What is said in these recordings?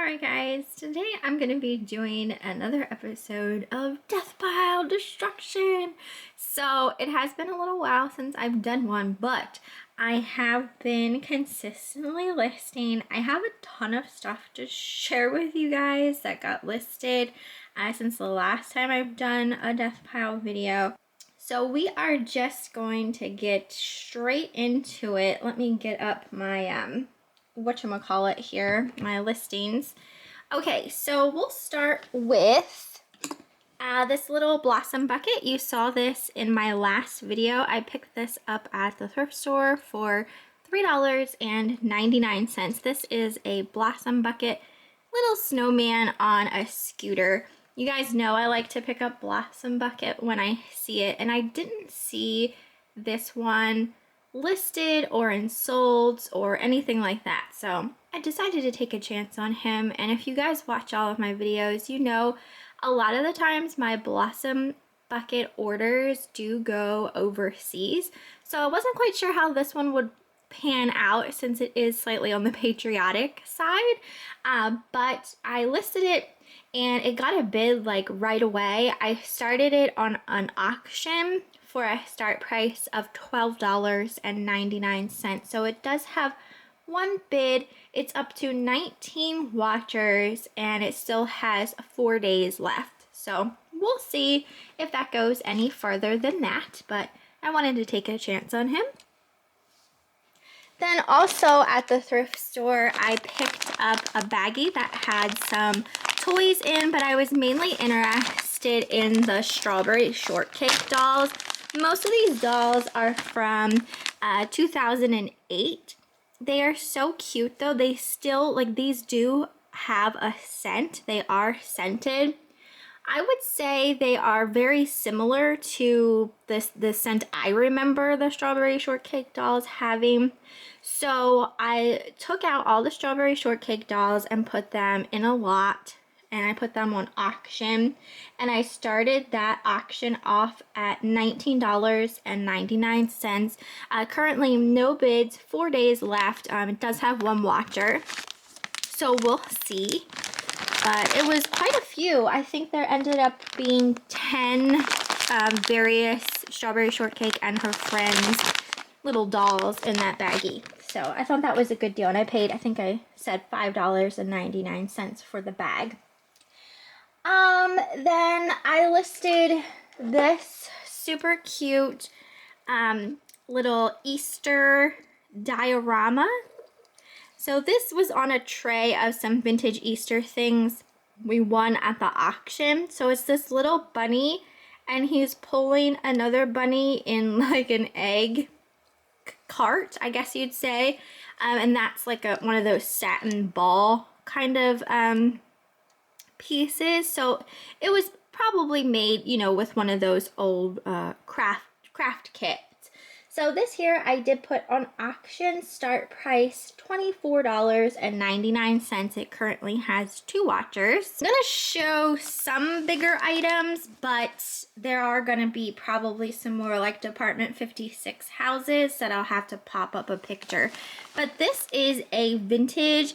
Alright guys, today I'm going to be doing another episode of Death Pile Destruction. So it has been a little while since I've done one, but I have been consistently listing. I have a ton of stuff to share with you guys that got listed since the last time I've done a Death Pile video. So we are just going to get straight into it. Let me get up my whatchamacallit here, my listings. Okay, so we'll start with this little blossom bucket. You saw this in my last video. I picked this up at the thrift store for $3.99. This is a blossom bucket, little snowman on a scooter. You guys know I like to pick up blossom bucket when I see it, and I didn't see this one listed or in solds or anything like that, so I decided to take a chance on him. And if you guys watch all of my videos, you know a lot of the times my blossom bucket orders do go overseas, so I wasn't quite sure how this one would pan out since it is slightly on the patriotic side, but I listed it and it got a bid like right away. I started it on an auction for a start price of $12.99. So it does have one bid. It's up to 19 watchers and it still has 4 days left. So we'll see if that goes any further than that, but I wanted to take a chance on him. Then also at the thrift store, I picked up a baggie that had some toys in, but I was mainly interested in the strawberry shortcake dolls. Most of these dolls are from 2008. They are so cute though. They still, like, these do have a scent. They are scented. I would say they are very similar to the scent I remember the strawberry shortcake dolls having. So I took out all the strawberry shortcake dolls and put them in a lot, and I put them on auction, and I started that auction off at $19.99. Currently no bids, 4 days left. It does have one watcher, so we'll see. But it was quite a few. I think there ended up being 10 various strawberry shortcake and her friends little dolls in that baggie. So I thought that was a good deal, and I paid, I think I said $5.99 for the bag. Then I listed this super cute little Easter diorama. So this was on a tray of some vintage Easter things we won at the auction. So it's this little bunny, and he's pulling another bunny in like an egg cart, I guess you'd say. And that's like one of those satin ball kind of pieces. So it was probably made, you know, with one of those old craft kits. So this here I did put on auction, start price $24.99. It currently has 2 watchers. I'm gonna show some bigger items, but there are gonna be probably some more like Department 56 houses that I'll have to pop up a picture. But this is a vintage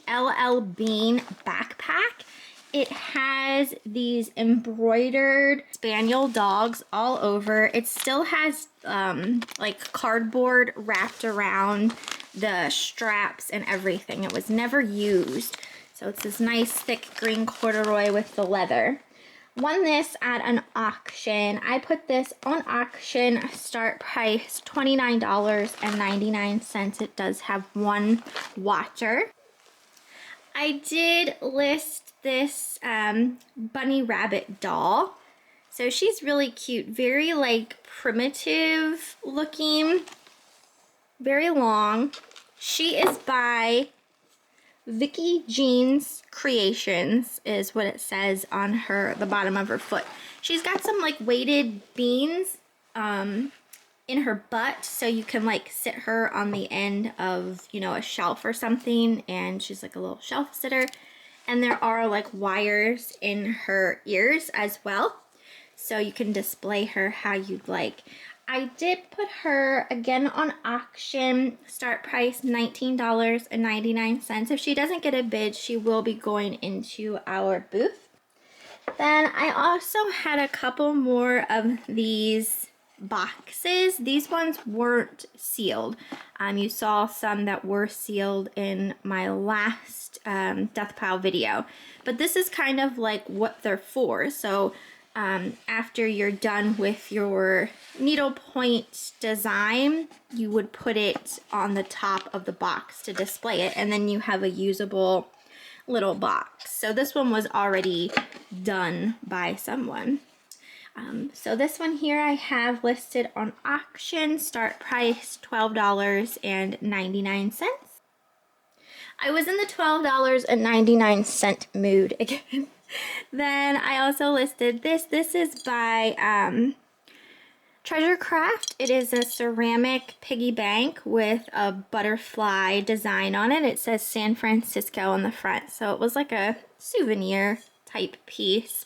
LL Bean backpack. It has these embroidered spaniel dogs all over. It still has like cardboard wrapped around the straps and everything. It was never used. So it's this nice thick green corduroy with the leather. Won this at an auction. I put this on auction, start price $29.99. It does have one watcher. I did list this bunny rabbit doll. So she's really cute, very like primitive looking, very long. She is by Vicky Jean's Creations is what it says on the bottom of her foot. She's got some like weighted beans in her butt, so you can like sit her on the end of, you know, a shelf or something, and she's like a little shelf sitter. And there are like wires in her ears as well, so you can display her how you'd like. I did put her again on auction, start price $19.99. If she doesn't get a bid, she will be going into our booth. Then I also had a couple more of these boxes. These ones weren't sealed. You saw some that were sealed in my last death pile video, but this is kind of like what they're for. So after you're done with your needlepoint design, you would put it on the top of the box to display it, and then you have a usable little box. So this one was already done by someone. So this one here I have listed on auction, start price $12.99. I was in the $12.99 mood again. Then I also listed this. This is by Treasure Craft. It is a ceramic piggy bank with a butterfly design on it. It says San Francisco on the front, so it was like a souvenir type piece.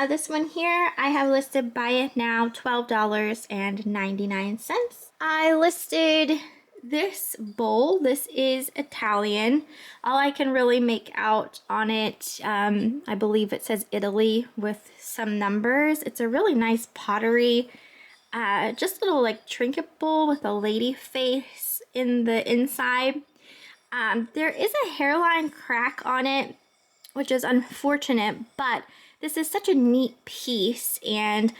This one here I have listed by it now $12.99. I listed this bowl. This is Italian. All I can really make out on it, I believe it says Italy with some numbers. It's a really nice pottery, just a little like trinket bowl with a lady face in the inside. There is a hairline crack on it, which is unfortunate, but this is such a neat piece, and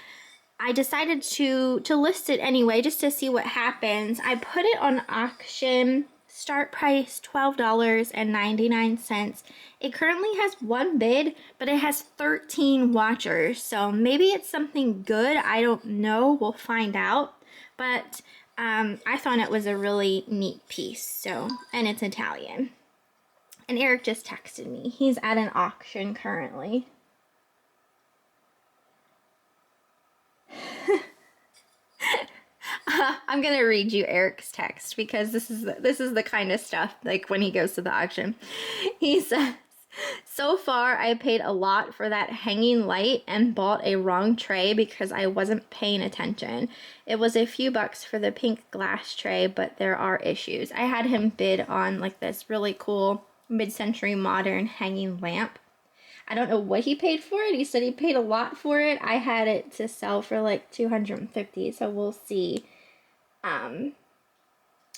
I decided to list it anyway just to see what happens. I put it on auction, start price $12.99. It currently has one bid, but it has 13 watchers, so maybe it's something good. I don't know. We'll find out. But I thought it was a really neat piece, so, and it's Italian. And Eric just texted me. He's at an auction currently. I'm gonna read you Eric's text because this is the kind of stuff like when he goes to the auction. He says, "So far I paid a lot for that hanging light and bought a wrong tray because I wasn't paying attention. It was a few bucks for the pink glass tray, but there are issues." I had him bid on like this really cool mid-century modern hanging lamp. I don't know what he paid for it. He said he paid a lot for it. I had it to sell for like $250, so we'll see.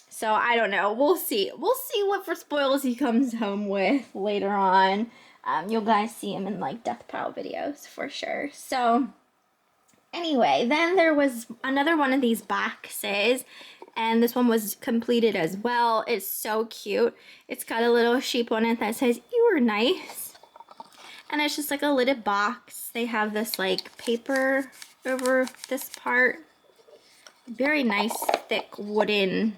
So I don't know. We'll see. We'll see what for spoils he comes home with later on. You'll guys see him in like death pile videos for sure. So anyway, then there was another one of these boxes, and this one was completed as well. It's so cute. It's got a little sheep on it that says, "You were nice." And it's just like a lidded box. They have this like paper over this part. Very nice, thick wooden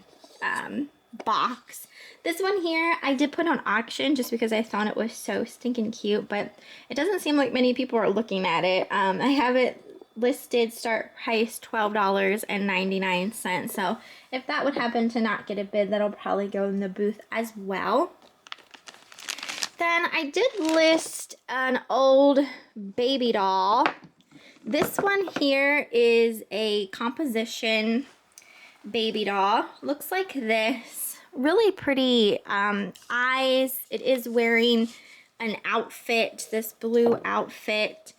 box. This one here I did put on auction just because I thought it was so stinking cute, but it doesn't seem like many people are looking at it. I have it listed start price $12.99. So if that would happen to not get a bid, that'll probably go in the booth as well. Then I did list an old baby doll. This one here is a composition baby doll. Looks like this. Really pretty eyes. It is wearing an outfit, this blue outfit.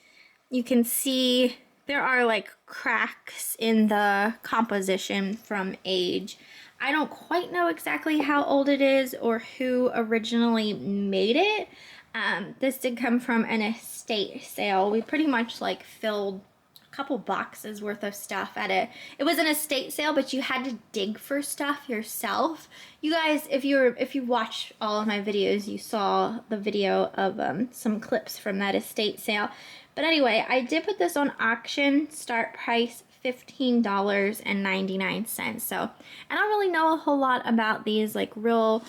You can see there are like cracks in the composition from age. I don't quite know exactly how old it is or who originally made it. This did come from an estate sale. We pretty much like filled a couple boxes worth of stuff at it. It was an estate sale, but you had to dig for stuff yourself. You guys, if you watch all of my videos, you saw the video of some clips from that estate sale. But anyway, I did put this on auction, start price $15.99. So I don't really know a whole lot about these like real,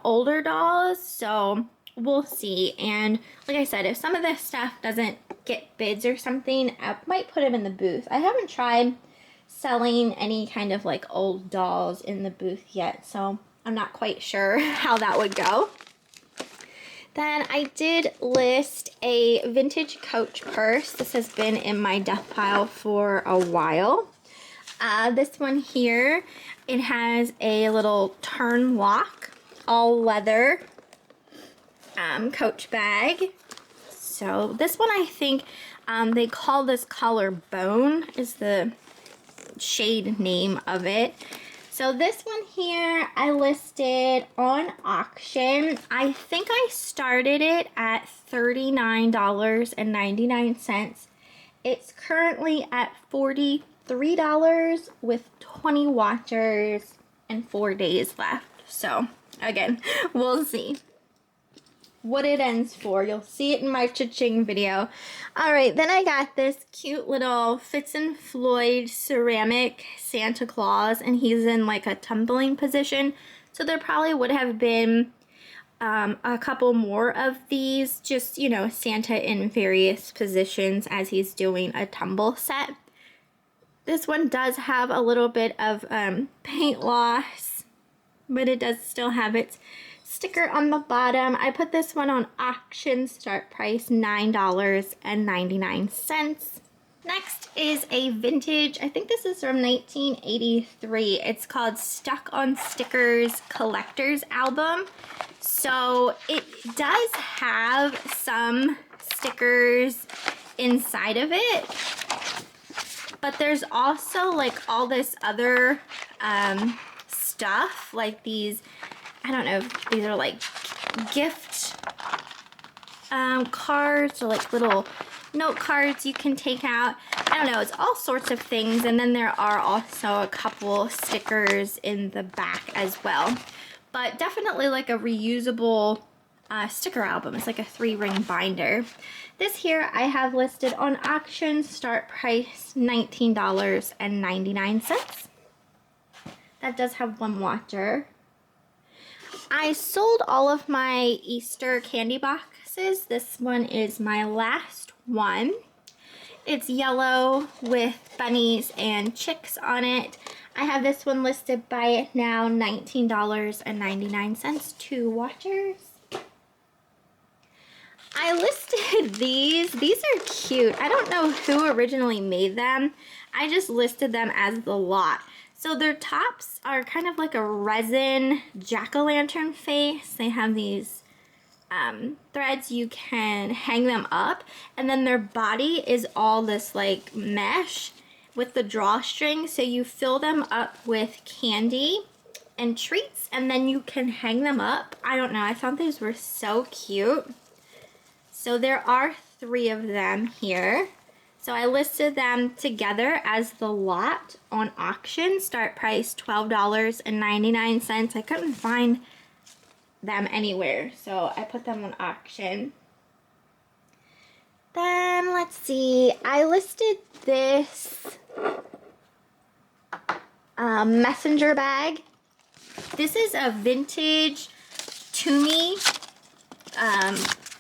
older dolls. So we'll see. And like I said, if some of this stuff doesn't get bids or something, I might put them in the booth. I haven't tried selling any kind of like old dolls in the booth yet, so I'm not quite sure how that would go. Then I did list a vintage Coach purse. This has been in my death pile for a while. This one here, it has a little turn lock, all leather Coach bag. So this one, I think they call this color Bone, is the shade name of it. So this one here I listed on auction. I think I started it at $39.99. It's currently at $43 with 20 watchers and 4 days left. So again, we'll see what it ends for. You'll see it in my cha-ching video. All right, then I got this cute little Fitz and Floyd ceramic Santa Claus, and he's in like a tumbling position. So there probably would have been a couple more of these, just, you know, Santa in various positions as he's doing a tumble set. This one does have a little bit of paint loss, but it does still have its sticker on the bottom. I put this one on auction, start price $9.99. Next is a vintage, I think this is from 1983. It's called Stuck on Stickers Collector's Album. So it does have some stickers inside of it, but there's also like all this other stuff, like these, I don't know if these are like gift cards or like little note cards you can take out. I don't know, it's all sorts of things. And then there are also a couple stickers in the back as well. But definitely like a reusable sticker album. It's like a 3-ring binder. This here I have listed on auction, start price $19.99. That does have 1 watcher. I sold all of my Easter candy boxes. This one is my last one. It's yellow with bunnies and chicks on it. I have this one listed by now $19.99, 2 watchers. I listed these. These are cute. I don't know who originally made them. I just listed them as the lot. So their tops are kind of like a resin jack-o'-lantern face. They have these threads, you can hang them up, and then their body is all this like mesh with the drawstring, so you fill them up with candy and treats, and then you can hang them up. I don't know, I thought these were so cute. So there are 3 of them here. So I listed them together as the lot on auction, start price $12.99. I couldn't find them anywhere, so I put them on auction. Then let's see, I listed this messenger bag. This is a vintage Toomey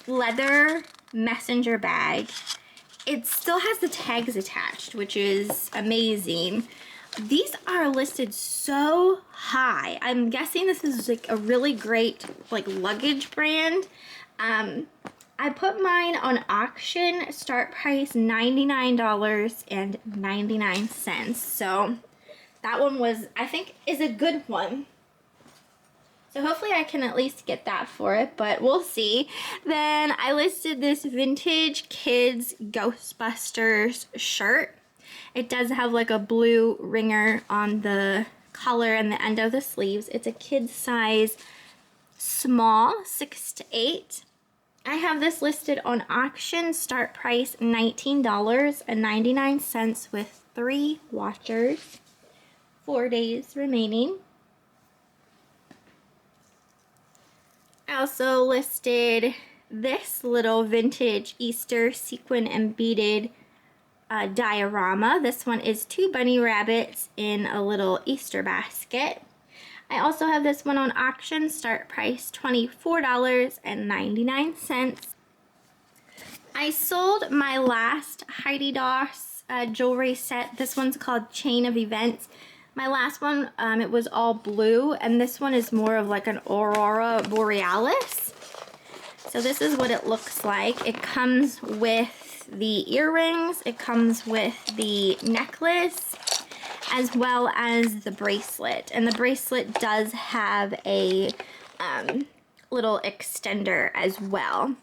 leather messenger bag. It still has the tags attached, which is amazing. These are listed so high. I'm guessing this is like a really great like luggage brand. I put mine on auction, start price $99.99. So that one was, I think, is a good one. So hopefully I can at least get that for it, but we'll see. Then I listed this vintage kids Ghostbusters shirt. It does have like a blue ringer on the collar and the end of the sleeves. It's a kid size small, 6 to 8. I have this listed on auction, start price $19.99 with 3 watchers, 4 days remaining. I also listed this little vintage Easter sequin and beaded diorama. This one is 2 bunny rabbits in a little Easter basket. I also have this one on auction, start price $24.99. I sold my last Heidi Doss jewelry set. This one's called Chain of Events. My last one, it was all blue, and this one is more of like an Aurora Borealis. So this is what it looks like. It comes with the earrings, it comes with the necklace, as well as the bracelet. And the bracelet does have a little extender as well.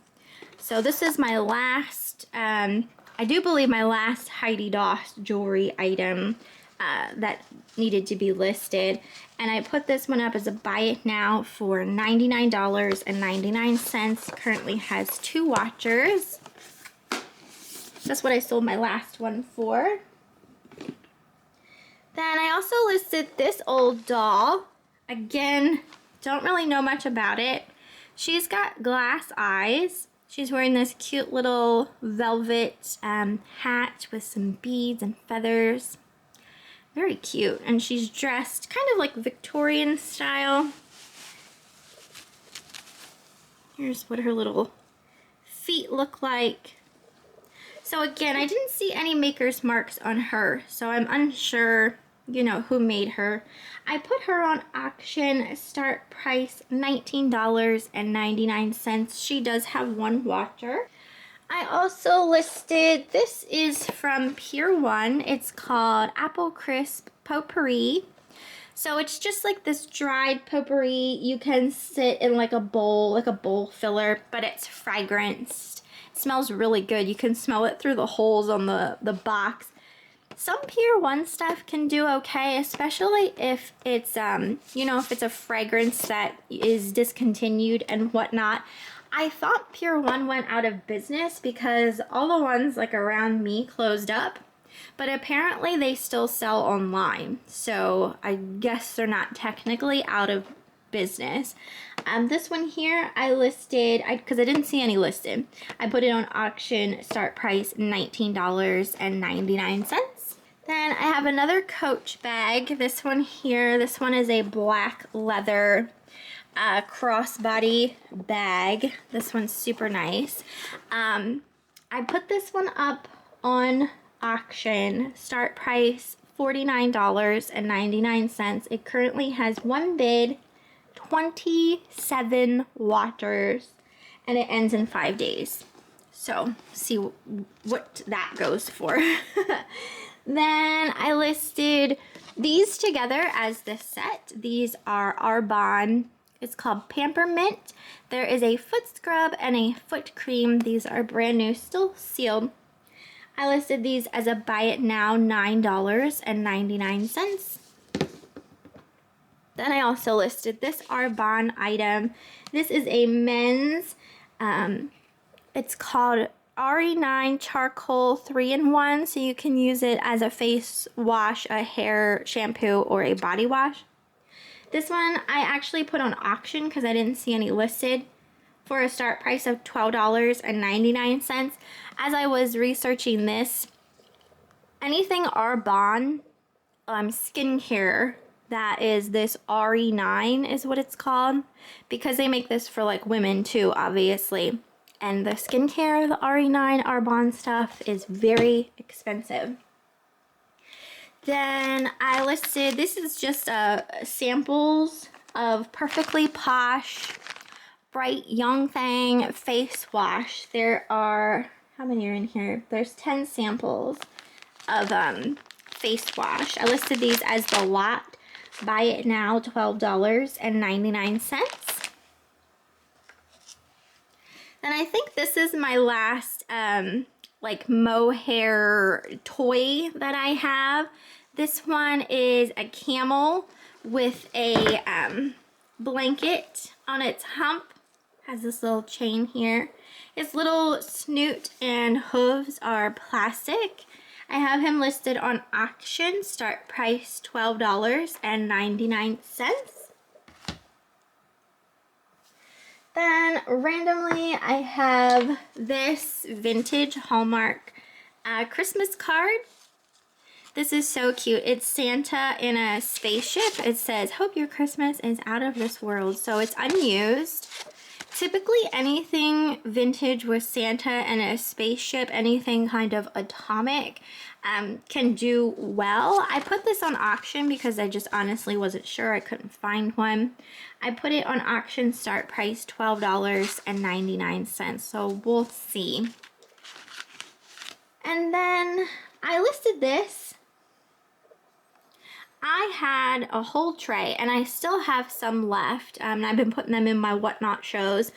So this is my last, I do believe my last Heidi Daus jewelry item that needed to be listed. And I put this one up as a buy it now for $99.99. Currently has 2 watchers. That's what I sold my last one for. Then I also listed this old doll. Again, don't really know much about it. She's got glass eyes. She's wearing this cute little velvet hat with some beads and feathers. Very cute. And she's dressed kind of like Victorian style. Here's what her little feet look like. So again, I didn't see any maker's marks on her, so I'm unsure, you know, who made her. I put her on auction, start price $19.99. She does have 1 watcher. I also listed, this is from Pier 1. It's called Apple Crisp Potpourri. So it's just like this dried potpourri. You can sit in like a bowl filler, but it's fragranced. It smells really good. You can smell it through the holes on the box. Some Pier 1 stuff can do okay, especially if it's, you know, if it's a fragrance that is discontinued and whatnot. I thought Pier 1 went out of business because all the ones like around me closed up, but apparently they still sell online. So I guess they're not technically out of business. This one here I listed, because I didn't see any listed. I put it on auction, start price $19.99. Then I have another Coach bag. This one here, this one is a black leather crossbody bag. This one's super nice. I put this one up on auction, start price $49.99. It currently has 1 bid, 27 watchers, and it ends in 5 days. So see what that goes for. Then I listed these together as the set. These are Arbonne. It's called Pampermint. There is a foot scrub and a foot cream. These are brand new, still sealed. I listed these as a buy it now, $9.99. Then I also listed this Arbonne item. This is a men's, it's called RE9 Charcoal 3-in-1, so you can use it as a face wash, a hair shampoo, or a body wash. This one I actually put on auction because I didn't see any listed for a start price of $12.99. As I was researching this, anything Arbonne skincare that is this RE9 is what it's called, because they make this for like women too, obviously. And the skincare, the RE9 Arbonne stuff is very expensive. Then I listed, this is just samples of Perfectly Posh Bright Young Thing face wash. There are, how many are in here? There's 10 samples of face wash. I listed these as the lot. Buy it now, $12.99. And I think this is my last like mohair toy that I have. This one is a camel with a blanket on its hump. Has this little chain here. His little snoot and hooves are plastic. I have him listed on auction, start price $12.99. Then randomly I have this vintage Hallmark Christmas card. This is so cute. It's Santa in a spaceship. It says, "Hope your Christmas is out of this world." So it's unused. Typically anything vintage with Santa and a spaceship, anything kind of atomic, can do well. I put this on auction because I just honestly wasn't sure. I couldn't find one. I put it on auction, start price $12.99. So we'll see. And then I listed this. I had a whole tray, and I still have some left, and I've been putting them in my whatnot shows.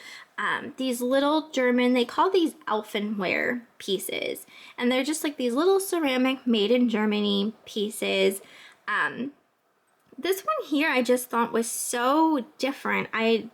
These little German, they call these Elfenware pieces, and they're just like these little ceramic made in Germany pieces. This one here I just thought was so different. I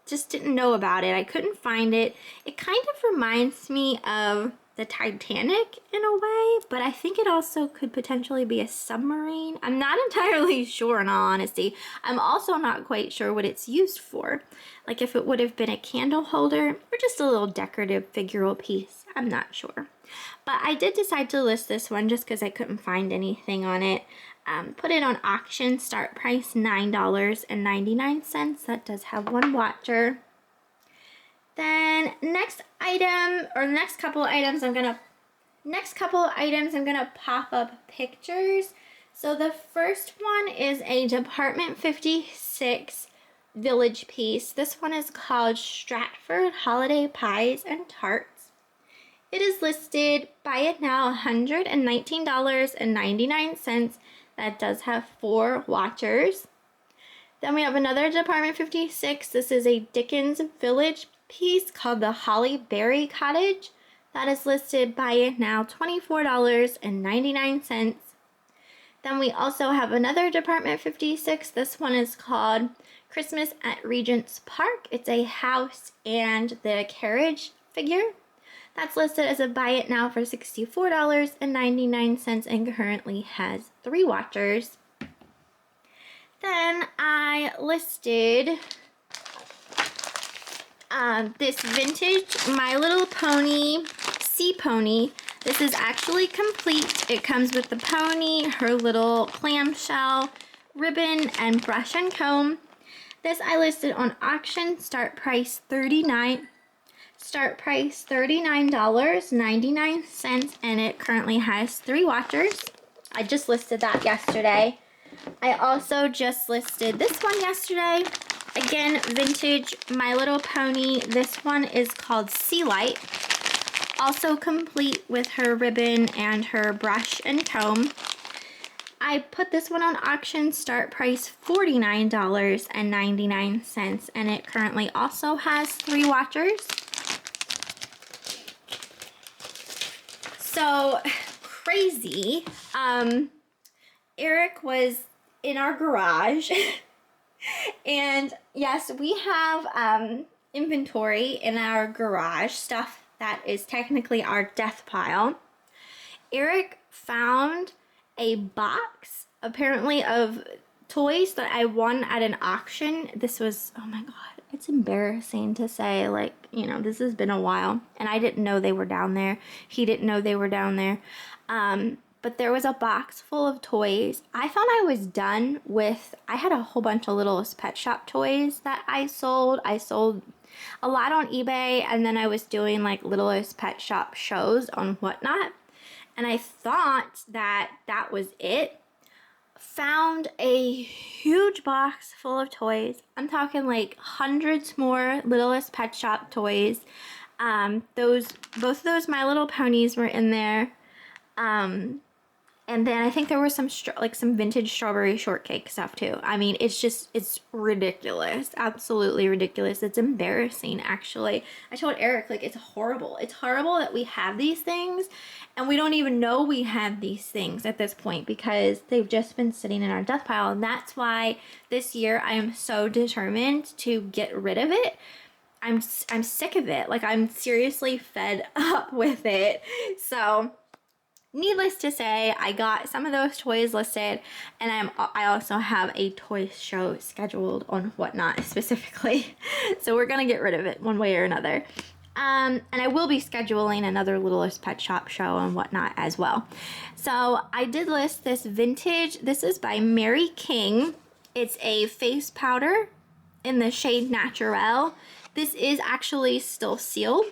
just didn't know about it. I couldn't find it. It kind of reminds me of the Titanic in a way, but I think it also could potentially be a submarine. I'm not entirely sure, in all honesty. I'm also not quite sure what it's used for. Like if it would have been a candle holder or just a little decorative figural piece. I'm not sure. But I did decide to list this one just because I couldn't find anything on it. Put it on auction, start price $9.99. That does have one watcher. Then next item, or next couple items, I'm gonna pop up pictures. So the first one is a Department 56 village piece. This one is called Stratford Holiday Pies and Tarts. It is listed, buy it now, $119.99. That does have 4 watchers. Then we have another Department 56. This is a Dickens Village piece called the Holly Berry Cottage. That is listed, buy it now, $24.99. Then we also have another Department 56. This one is called Christmas at Regent's Park. It's a house and the carriage figure. That's listed as a buy it now for $64.99 and currently has 3 watchers. Then I listed this vintage My Little Pony Sea Pony. This is actually complete. It comes with the pony, her little clamshell, ribbon, and brush and comb. This I listed on auction, start price $39.99, and it currently has 3 watchers. I just listed that yesterday. I also just listed this one yesterday. Again, vintage My Little Pony. This one is called Sea Light. Also complete with her ribbon and her brush and comb. I put this one on auction, start price $49.99, and it currently also has 3 watchers. So crazy. Eric was in our garage and yes, we have inventory in our garage, stuff that is technically our death pile. Eric found a box apparently of toys that I won at an auction. This was, oh my god, it's embarrassing to say, like, you know, this has been a while and I didn't know they were down there. He didn't know they were down there. But there was a box full of toys. I thought I was done with, I had a whole bunch of Littlest Pet Shop toys that I sold. I sold a lot on eBay, and then I was doing like Littlest Pet Shop shows on Whatnot. And I thought that that was it. Found a huge box full of toys. I'm talking like hundreds more Littlest Pet Shop toys. Both of those My Little Ponies were in there. And then I think there was some vintage strawberry shortcake stuff too. I mean, it's ridiculous. Absolutely ridiculous. It's embarrassing, actually. I told Eric, like, it's horrible. It's horrible that we have these things and we don't even know we have these things at this point because they've just been sitting in our death pile. And that's why this year I am so determined to get rid of it. I'm sick of it. Like, I'm seriously fed up with it. So needless to say, I got some of those toys listed, and I also have a toy show scheduled on Whatnot specifically. So we're gonna get rid of it one way or another. And I will be scheduling another Littlest Pet Shop show on Whatnot as well. So I did list this vintage. This is by Mary King. It's a face powder in the shade Naturel. This is actually still sealed.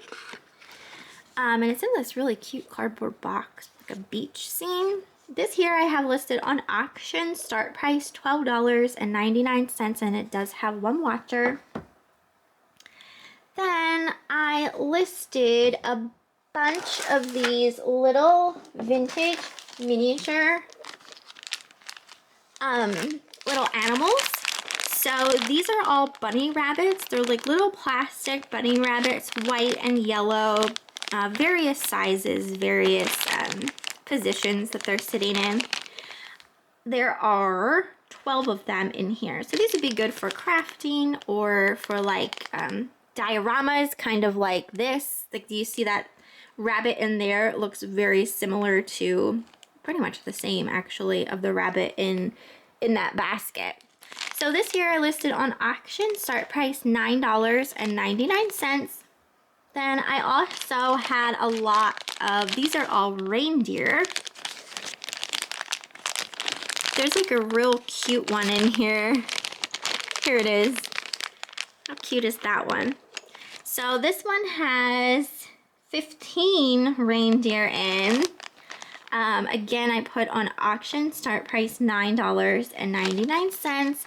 And it's in this really cute cardboard box, like a beach scene. This here I have listed on auction, start price $12.99, and it does have 1 watcher. Then I listed a bunch of these little vintage miniature little animals. So these are all bunny rabbits. They're like little plastic bunny rabbits, white and yellow, various sizes, various positions that they're sitting in. There are 12 of them in here. So these would be good for crafting or for like dioramas, kind of like this. Like, do you see that rabbit in there? It looks very similar to, pretty much the same actually, of the rabbit in that basket. So this here I listed on auction, start price $9.99. Then I also had a lot of, these are all reindeer. There's like a real cute one in here. Here it is. How cute is that one? So this one has 15 reindeer in. Again, I put on auction, start price $9.99.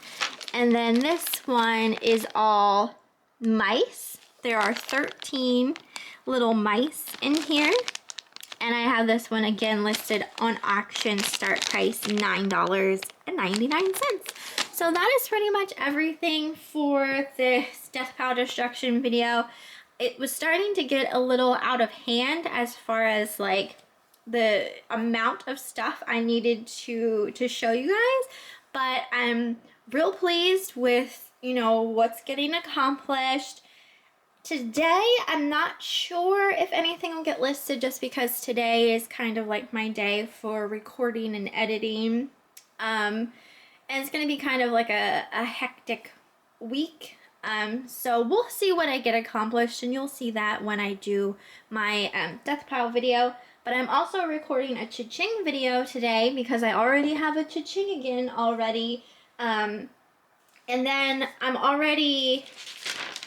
And then this one is all mice. There are 13 little mice in here. And I have this one again listed on auction, start price $9.99. So that is pretty much everything for this Death Pile Destruction video. It was starting to get a little out of hand as far as like the amount of stuff I needed to show you guys, but I'm real pleased with, you know, what's getting accomplished. Today, I'm not sure if anything will get listed just because today is kind of like my day for recording and editing. And it's going to be kind of like a hectic week. So we'll see what I get accomplished, and you'll see that when I do my Death Pile video. But I'm also recording a cha-ching video today because I already have a cha-ching again already. And then I'm already...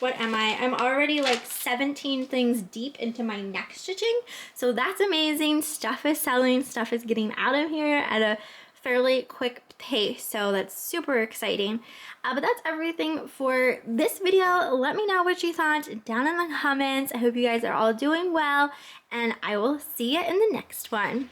what am I? I'm already like 17 things deep into my next cha-ching. So that's amazing. Stuff is selling. Stuff is getting out of here at a fairly quick pace. So that's super exciting. But that's everything for this video. Let me know what you thought down in the comments. I hope you guys are all doing well. And I will see you in the next one.